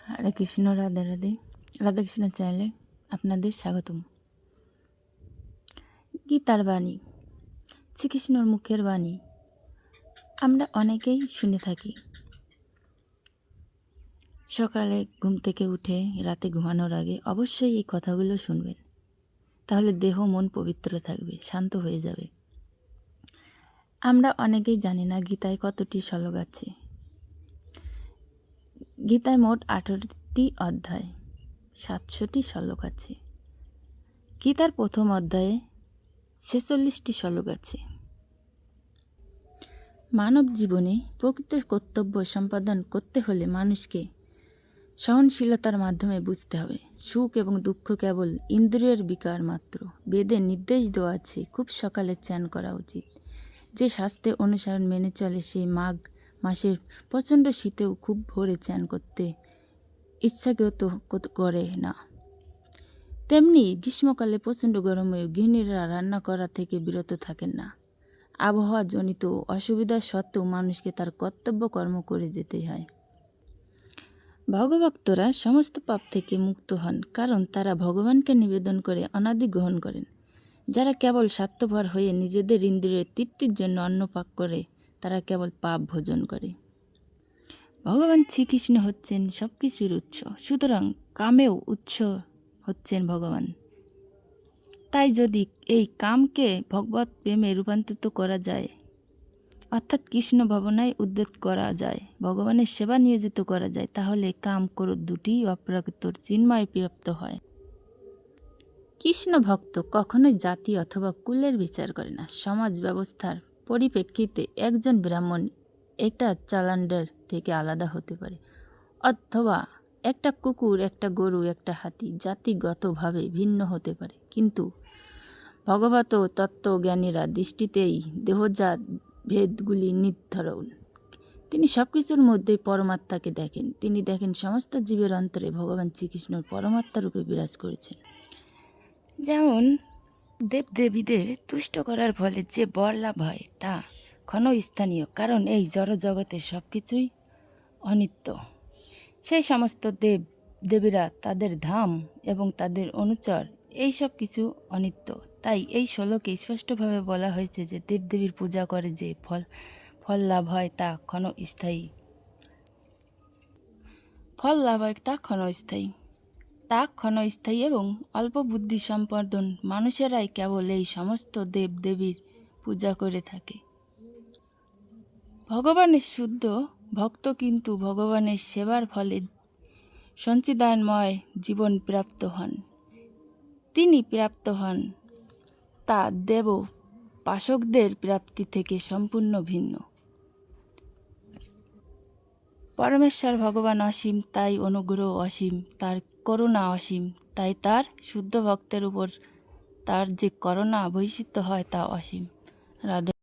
হরে কৃষ্ণ, রাধে রাধে। রাধাকৃষ্ণ চ্যানেলে আপনাদের স্বাগতম। গীতার বাণী, শ্রীকৃষ্ণর মুখের বাণী আমরা অনেকেই শুনে থাকি। সকালে ঘুম থেকে উঠে রাতে ঘুমানোর আগে অবশ্যই এই কথাগুলো শুনবেন, তাহলে দেহ মন পবিত্র থাকবে, শান্ত হয়ে যাবে। আমরা অনেকেই জানি না গীতায় কতটি শ্লোক আছে। গীতায় মোট 18টি অধ্যায়, 700টি শ্লোক আছে। গীতার প্রথম অধ্যায়ে 46টি শ্লোক আছে। মানব জীবনে প্রকৃত কর্তব্য সম্পাদন করতে হলে মানুষকে সহনশীলতার মাধ্যমে বুঝতে হবে। সুখ এবং দুঃখ কেবল ইন্দ্রিয়ের বিকার মাত্র। বেদে নির্দেশ দেওয়া আছে খুব সকালে চান করা উচিত। যে শাস্ত্রে অনুসরণ মেনে চলে সে মাঘ মাসের প্রচণ্ড শীতেও খুব ভোরে চান করতে ইচ্ছাকৃত করে না। তেমনি গ্রীষ্মকালে প্রচণ্ড গরমেও গৃহিণীরা রান্না করা থেকে বিরত থাকেন না। আবহাওয়াজনিত অসুবিধা সত্ত্বেও মানুষকে তার কর্তব্য কর্ম করে যেতে হয়। ভগভক্তরা সমস্ত পাপ থেকে মুক্ত হন, কারণ তারা ভগবানকে নিবেদন করে অনাদি গ্রহণ করেন। যারা কেবল স্বার্থপর হয়ে নিজেদের ইন্দ্রিয়ের তৃপ্তির জন্য অন্ন পাক করে তারা কেবল পাপ ভোজন করে। ভগবান শ্রীকৃষ্ণ হচ্ছেন সব কিছুর উৎস, সুতরাং কামেও উৎস হচ্ছেন ভগবান। তাই যদি এই কামকে ভগবত প্রেমে রূপান্তরিত করা যায়, অর্থাৎ কৃষ্ণ ভাবনায় উদ্যত করা যায়, ভগবানের সেবা নিয়োজিত করা যায়, তাহলে কাম ক্রোধ দুটি অপ্রাকৃত চিন্ময় প্রাপ্ত হয়। কৃষ্ণ ভক্ত কখনোই জাতি অথবা কুলের বিচার করে না। সমাজ ব্যবস্থার পরিপ্রেক্ষিতে একজন ব্রাহ্মণ একটা চালান্ডার থেকে আলাদা হতে পারে, অথবা একটা কুকুর, একটা গরু, একটা হাতি জাতিগতভাবে ভিন্ন হতে পারে, কিন্তু ভগবত তত্ত্বজ্ঞানীরা দৃষ্টিতেই দেহজাত ভেদগুলি নির্ধারণ। তিনি সব কিছুর মধ্যেই পরমাত্মাকে দেখেন। তিনি দেখেন সমস্ত জীবের অন্তরে ভগবান শ্রীকৃষ্ণ পরমাত্মা রূপে বিরাজ করেছেন। যেমন দেবদেবীদের তুষ্ট করার ফলে যে বর লাভ হয় তা ক্ষণস্থানীয়, কারণ এই জড় জগতের সব কিছুই অনিত্য। সেই সমস্ত দেব দেবীরা, তাদের ধাম এবং তাদের অনুচর, এই সব কিছু অনিত্য। তাই এই শ্লোকে স্পষ্টভাবে বলা হয়েছে যে দেবদেবীর পূজা করে যে ফল লাভ হয় তা ক্ষণস্থায়ী। ফল লাভ হয় তা ক্ষণস্থায়ী এবং অল্প বুদ্ধি সম্পন্ন মানুষেরাই কেবল এই সমস্ত দেব দেবীর পূজা করে থাকে। ভগবানের শুদ্ধ ভক্ত কিন্তু ভগবানের সেবার ফলে সঞ্চিদানময় জীবন প্রাপ্ত হন। তিনি প্রাপ্ত হন তা দেব পাশকদের প্রাপ্তি থেকে সম্পূর্ণ ভিন্ন। পরমেশ্বর ভগবান অসীম, তাই অনুগ্রহ অসীম, তার করুণা অসীম, তাই তার শুদ্ধ ভক্তের উপর তার যে করুণা বৈশিষ্ট্য হয় তা অসীম। রাধে।